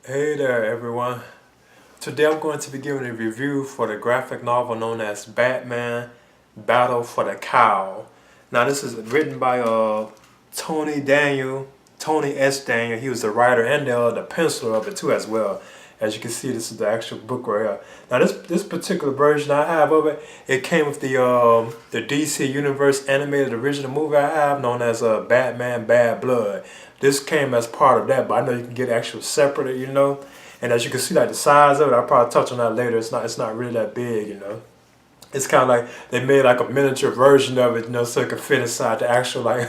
Hey there, everyone. Today I'm going to be giving a review for the graphic novel known as Batman Battle for the Cowl. Now, this is written by Tony S. Daniel. He was the writer and the penciler of it too, as well. As you can see, this is the actual book right here. Now, this particular version I have of it, it came with the DC Universe animated original movie I have, known as Batman Bad Blood. This came as part of that, but I know you can get actual separate. And as you can see, like the size of it, I'll probably touch on that later. It's not really that big. It's kind of like they made like a miniature version of it, so it could fit inside the actual like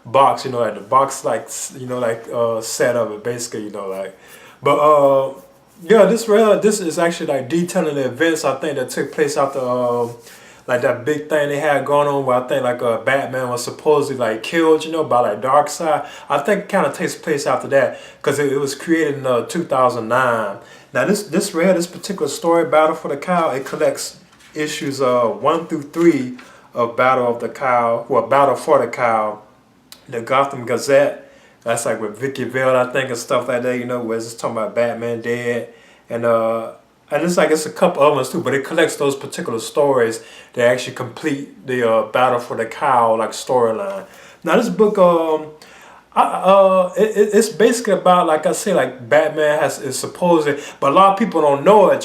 box, like the box like set of it basically. But yeah, this is actually like detailing the events I think that took place after like that big thing they had going on where I think like Batman was supposedly like killed, by like Darkseid. I think it kind of takes place after that because it was created in 2009. Now this particular story, Battle for the Cowl, it collects issues 1 through 3 of Battle for the Cowl, the Gotham Gazette. That's like with Vicky Vale, I think, and stuff like that, where it's just talking about Batman dead. And it's a couple other ones too, but it collects those particular stories that actually complete the Battle for the Cowl like storyline. Now this book, it's basically about, like I say, like Batman is supposed, but a lot of people don't know it.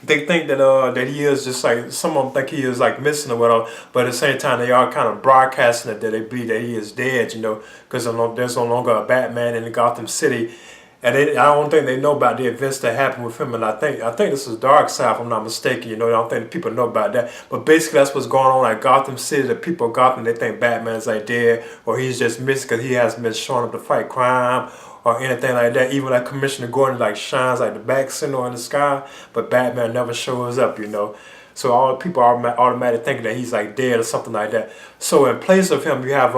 They think that he is just like, some of them think he is like missing or whatever, but at the same time they are kind of broadcasting it that they believe that he is dead, because there's no longer a Batman in Gotham City, and I don't think they know about the events that happened with him. And I think this is Darkseid, if I'm not mistaken. I don't think people know about that, but basically that's what's going on at Gotham City. The people of Gotham, they think Batman's like dead, or he's just missing because he hasn't been showing up to fight crime or anything like that. Even like Commissioner Gordon like shines like the back signal in the sky, but Batman never shows up. So all the people are automatically thinking that he's like dead or something like that. So in place of him, you have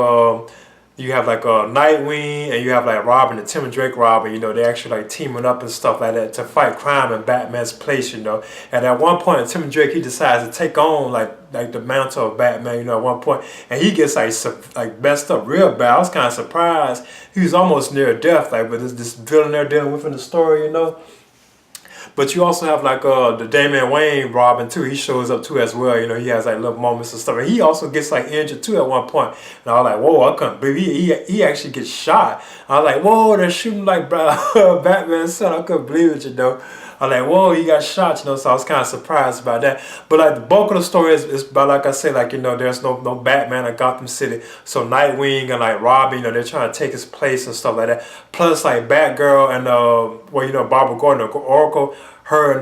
like Nightwing, and you have like Robin and Tim and Drake Robin. They actually like teaming up and stuff like that to fight crime in Batman's place. And at one point, Tim and Drake, he decides to take on like the mantle of Batman. At one point, and he gets like messed up real bad. I was kind of surprised. He was almost near death, like with this villain they're dealing with in the story. But you also have like the Damian Wayne Robin too. He shows up too as well. He has like little moments and stuff. And he also gets like injured too at one point. And I was like, whoa, I couldn't believe he actually gets shot. I was like, whoa, they're shooting like Batman's son. I couldn't believe it. I was like, whoa, he got shot. So I was kind of surprised about that. But like the bulk of the story is about, like I said, like, there's no Batman in Gotham City. So Nightwing and like Robin, they're trying to take his place and stuff like that. Plus like Batgirl and Barbara Gordon, Oracle, her and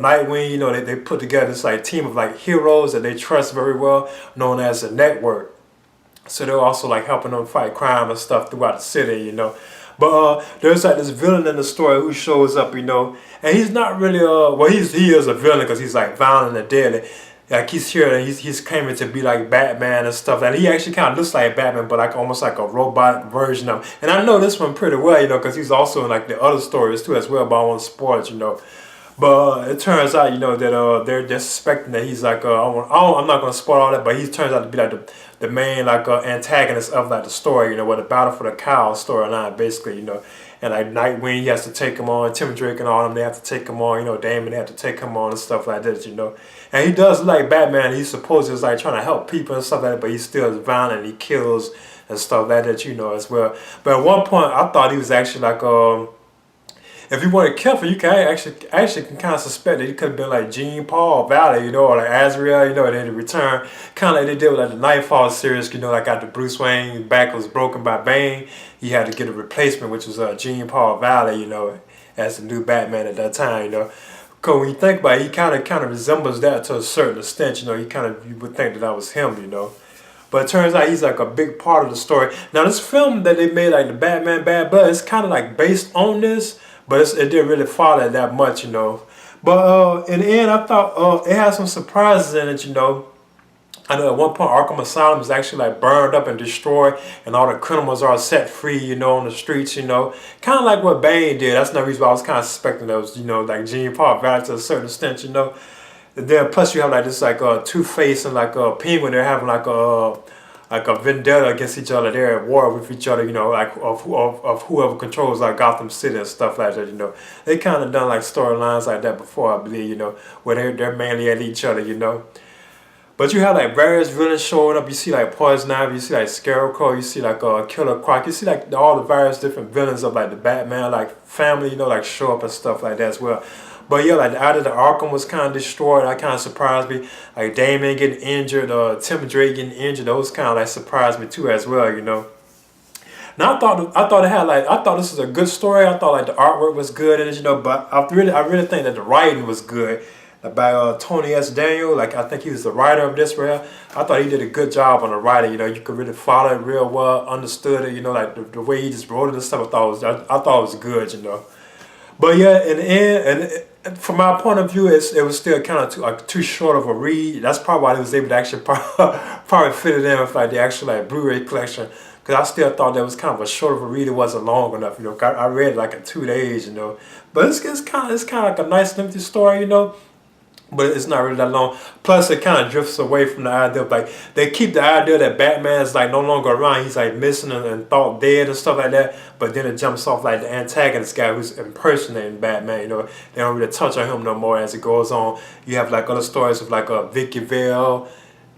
Nightwing, they put together this like team of like heroes that they trust very well, known as the Network. So they're also like helping them fight crime and stuff throughout the city. But there's like this villain in the story who shows up, and he's not really he is a villain because he's like violent and deadly. Like he's here and he's claiming to be like Batman and stuff, and he actually kind of looks like Batman, but like almost like a robotic version of him. And I know this one pretty well, because he's also in like the other stories too as well. But I won't spoil it. But it turns out, that they're just suspecting that he's like I'm not gonna spoil all that, but he turns out to be like the main like antagonist of like the story, with the Battle for the Cowl storyline basically. And like Nightwing, he has to take him on. Tim Drake and all them, they have to take him on. Damon, they have to take him on and stuff like that. And he does like Batman. He's supposed to is like trying to help people and stuff like that, but he still is violent. He kills and stuff like that, as well. But at one point, I thought he was actually like if you weren't careful, you can actually can kind of suspect that he could have been like Jean Paul Valley, or like Azrael, and then in return, kind of like they did with like the Nightfall series, like after Bruce Wayne's back was broken by Bane, he had to get a replacement, which was Jean Paul Valley, as the new Batman at that time. Because when you think about it, he kind of resembles that to a certain extent. You would think that was him. But it turns out he's like a big part of the story. Now this film that they made, like the Batman Bad Blood, it's kind of like based on this, but it didn't really follow that much. But in the end, I thought it had some surprises in it. I know at one point Arkham Asylum is actually like burned up and destroyed, and all the criminals are set free, on the streets, kind of like what Bane did. That's no reason why I was kind of suspecting that was, like Jean Paul Valley to a certain extent. And then plus you have like this like Two-Face and like Penguin. They're having like like a vendetta against each other. They're at war with each other, you know, like of whoever controls like Gotham City and stuff like that, you know. They kind of done like storylines like that before, I believe, you know, where they're mainly at each other, you know. But you have like various villains showing up. You see like Poison Ivy, you see like Scarecrow, you see like Killer Croc, you see like all the various different villains of like the Batman like family, you know, like show up and stuff like that as well. But yeah, like out of the Arkham was kind of destroyed. That kind of surprised me. Like Damon getting injured, Tim Drake getting injured. Those kind of like surprised me too as well, you know. Now I thought it had like I thought this was a good story. I thought like the artwork was good and you know, but I really think that the writing was good. By Tony S. Daniel, like I think he was the writer of this. Where I thought he did a good job on the writing. You know, you could really follow it real well, understood it. You know, like the way he just wrote it and stuff. I thought it was good. You know, but yeah, in the end, and from my point of view, it was still kind of too short of a read. That's probably why they was able to actually probably fit it in with like the actual like Blu-ray collection. Because I still thought that was kind of a short of a read. It wasn't long enough, you know. I read it like in 2 days, you know. But it's kind of like a nice, lengthy story, you know. But it's not really that long. Plus, it kind of drifts away from the idea of like they keep the idea that Batman is like no longer around. He's like missing and thought dead and stuff like that. But then it jumps off like the antagonist guy who's impersonating Batman. You know, they don't really touch on him no more as it goes on. You have like other stories of like Vicky Vale,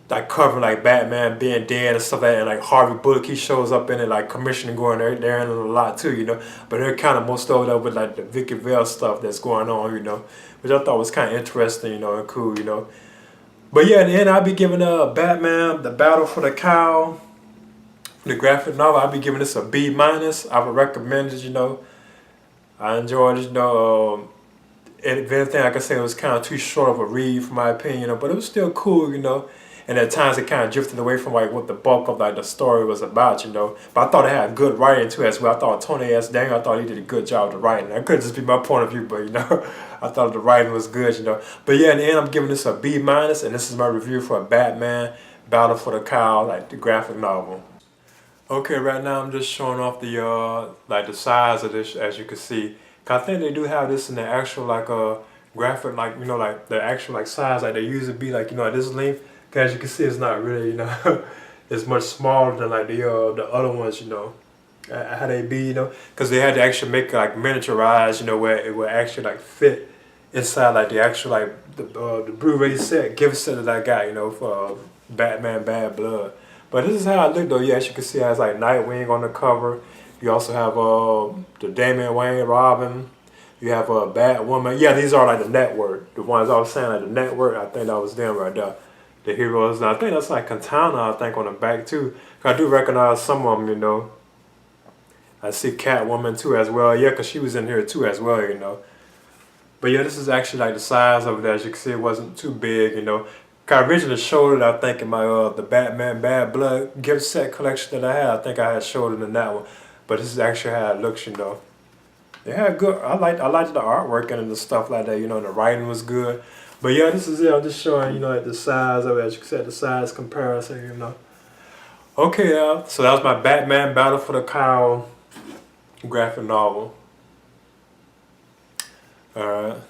like covering like Batman being dead and stuff like that, and like Harvey Bullock, he shows up in it, like Commissioner going there in it a lot too, you know. But they're kind of most over up with like the Vicky Vale stuff that's going on, you know, which I thought was kind of interesting, you know, and cool, you know. But yeah, in the end, I'll be giving Batman, The Battle for the Cowl, the graphic novel, I'll be giving this a B minus. I would recommend it, you know. I enjoyed it, you know. If anything, like I said, it was kind of too short of a read, for my opinion, you know, but it was still cool, you know. And at times it kind of drifted away from like what the bulk of like the story was about, you know. But I thought it had good writing too as well. I thought Tony S. Daniel, I thought he did a good job of writing. That could just be my point of view, but you know, I thought the writing was good, you know. But yeah, in the end, I'm giving this a B minus, and this is my review for Batman Battle for the Cowl, like the graphic novel. Okay, right now I'm just showing off the like the size of this, as you can see. 'Cause I think they do have this in the actual like graphic, like you know, like the actual like size, like they usually be like, you know, at this length. 'Cause as you can see, it's not really, you know, it's much smaller than like the other ones, you know, how they be, you know, because they had to actually make it like miniaturized, you know, where it would actually like fit inside like the actual like the Blu-ray set, gift set that I got, you know, for Batman Bad Blood. But this is how it looked though. Yeah, as you can see, it has like Nightwing on the cover. You also have the Damian Wayne Robin. You have Batwoman. Yeah, these are like the network. The ones I was saying, like the network. I think that was them right there. The heroes. And I think that's like Katana, I think, on the back too. I do recognize some of them, you know. I see Catwoman too as well. Yeah, because she was in here too as well, you know. But yeah, this is actually like the size of it. As you can see, it wasn't too big, you know. I originally showed it, I think, in my the Batman Bad Blood gift set collection that I had. I think I had showed it in that one. But this is actually how it looks, you know. They had good. I liked the artwork and the stuff like that. You know, and the writing was good. But yeah, this is it. I'm just showing, you know, like the size of it. As you can see, the size comparison. You know. Okay, so that was my Batman Battle for the Cowl graphic novel. All right.